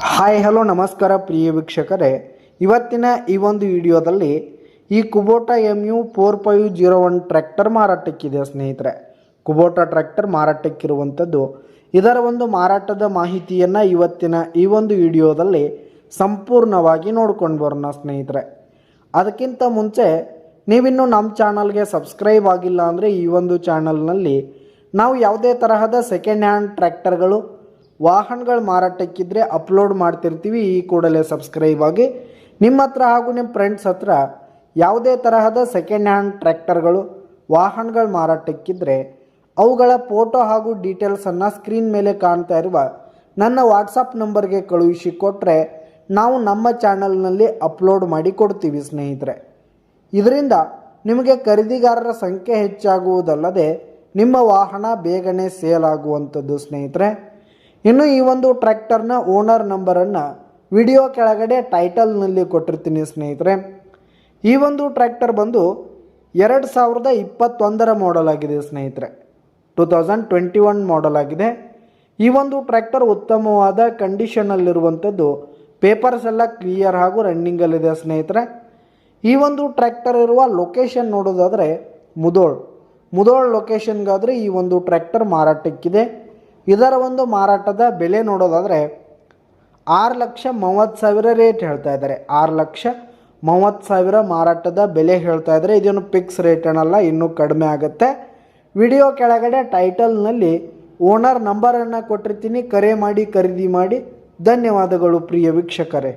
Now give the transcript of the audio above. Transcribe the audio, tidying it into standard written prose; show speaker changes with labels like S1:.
S1: Hi hello ನಮಸ್ಕಾರ ಪ್ರಿಯ ವೀಕ್ಷಕರೇ, ಇವತ್ತಿನ ಈ ಒಂದು ವಿಡಿಯೋದಲ್ಲಿ ಈ ಕುಬೋಟಾ MU4501 ಟ್ರ್ಯಾಕ್ಟರ್ ಮಾರಾಟಕ್ಕಿದೆ ಸ್ನೇಹಿತರೆ. ಕುಬೋಟಾ ಟ್ರ್ಯಾಕ್ಟರ್ ಮಾರಾಟಕ್ಕಿರುವಂಥದ್ದು. ಇದರ ಒಂದು ಮಾರಾಟದ ಮಾಹಿತಿಯನ್ನು ಇವತ್ತಿನ ಈ ಒಂದು ವಿಡಿಯೋದಲ್ಲಿ ಸಂಪೂರ್ಣವಾಗಿ ನೋಡ್ಕೊಂಡು ಬರೋಣ ಸ್ನೇಹಿತರೆ. ಅದಕ್ಕಿಂತ ಮುಂಚೆ ನೀವಿನ್ನೂ ನಮ್ಮ ಚಾನಲ್ಗೆ ಸಬ್ಸ್ಕ್ರೈಬ್ ಆಗಿಲ್ಲ ಅಂದರೆ ಈ ಒಂದು ಚಾನಲ್ನಲ್ಲಿ ನಾವು ಯಾವುದೇ ತರಹದ ಸೆಕೆಂಡ್ ಹ್ಯಾಂಡ್ ಟ್ರ್ಯಾಕ್ಟರ್ಗಳು ವಾಹನಗಳು ಮಾರಾಟಕ್ಕಿದ್ರೆ ಅಪ್ಲೋಡ್ ಮಾಡ್ತಿರ್ತೀವಿ. ಈ ಕೂಡಲೇ ಸಬ್ಸ್ಕ್ರೈಬ್ ಆಗಿ. ನಿಮ್ಮ ಹತ್ರ ಹಾಗೂ ನಿಮ್ಮ ಫ್ರೆಂಡ್ಸ್ ಹತ್ರ ಯಾವುದೇ ತರಹದ ಸೆಕೆಂಡ್ ಹ್ಯಾಂಡ್ ಟ್ರ್ಯಾಕ್ಟರ್ಗಳು ವಾಹನಗಳು ಮಾರಾಟಕ್ಕಿದ್ರೆ ಅವುಗಳ ಫೋಟೋ ಹಾಗೂ ಡೀಟೇಲ್ಸನ್ನು ಸ್ಕ್ರೀನ್ ಮೇಲೆ ಕಾಣ್ತಾ ಇರುವ ನನ್ನ ವಾಟ್ಸಪ್ ನಂಬರ್ಗೆ ಕಳುಹಿಸಿ ಕೊಟ್ಟರೆ ನಾವು ನಮ್ಮ ಚಾನಲ್ನಲ್ಲಿ ಅಪ್ಲೋಡ್ ಮಾಡಿ ಕೊಡ್ತೀವಿ ಸ್ನೇಹಿತರೆ. ಇದರಿಂದ ನಿಮಗೆ ಖರೀದಿಗಾರರ ಸಂಖ್ಯೆ ಹೆಚ್ಚಾಗುವುದಲ್ಲದೆ ನಿಮ್ಮ ವಾಹನ ಬೇಗನೆ ಸೇಲ್ ಆಗುವಂಥದ್ದು ಸ್ನೇಹಿತರೆ. ಇನ್ನು ಈ ಒಂದು ಟ್ರ್ಯಾಕ್ಟರ್ನ ಓನರ್ ನಂಬರನ್ನು ವಿಡಿಯೋ ಕೆಳಗಡೆ ಟೈಟಲ್ನಲ್ಲಿ ಕೊಟ್ಟಿರ್ತೀನಿ ಸ್ನೇಹಿತರೆ. ಈ ಒಂದು ಟ್ರ್ಯಾಕ್ಟರ್ ಬಂದು 2021 ಮಾಡೆಲ್ ಆಗಿದೆ ಸ್ನೇಹಿತರೆ. 2021 ಮಾಡೆಲ್ ಆಗಿದೆ. ಈ ಒಂದು ಟ್ರ್ಯಾಕ್ಟರ್ ಉತ್ತಮವಾದ ಕಂಡೀಷನಲ್ಲಿರುವಂಥದ್ದು. ಪೇಪರ್ಸ್ ಎಲ್ಲ ಕ್ಲಿಯರ್ ಹಾಗೂ ರನ್ನಿಂಗಲ್ಲಿದೆ ಸ್ನೇಹಿತರೆ. ಈ ಒಂದು ಟ್ರ್ಯಾಕ್ಟರ್ ಇರುವ ಲೊಕೇಶನ್ ನೋಡೋದಾದರೆ ಮುದೋಳ್ ಲೊಕೇಶನ್ಗಾದರೆ ಈ ಒಂದು ಟ್ರ್ಯಾಕ್ಟರ್ ಮಾರಾಟಕ್ಕಿದೆ. ಇದರ ಒಂದು ಮಾರಾಟದ ಬೆಲೆ ನೋಡೋದಾದರೆ 6,30,000 ರೇಟ್ ಹೇಳ್ತಾ ಇದ್ದಾರೆ. 6,30,000 ಮಾರಾಟದ ಬೆಲೆ ಹೇಳ್ತಾ ಇದ್ದಾರೆ. ಇದೇನು ಫಿಕ್ಸ್ ರೇಟ್ ಏನಲ್ಲ, ಇನ್ನೂ ಕಡಿಮೆ ಆಗುತ್ತೆ. ವಿಡಿಯೋ ಕೆಳಗಡೆ ಟೈಟಲ್ನಲ್ಲಿ ಓನರ್ ನಂಬರನ್ನು ಕೊಟ್ಟಿರ್ತೀನಿ. ಕರೆ ಮಾಡಿ ಖರೀದಿ ಮಾಡಿ. ಧನ್ಯವಾದಗಳು ಪ್ರಿಯ ವೀಕ್ಷಕರೇ.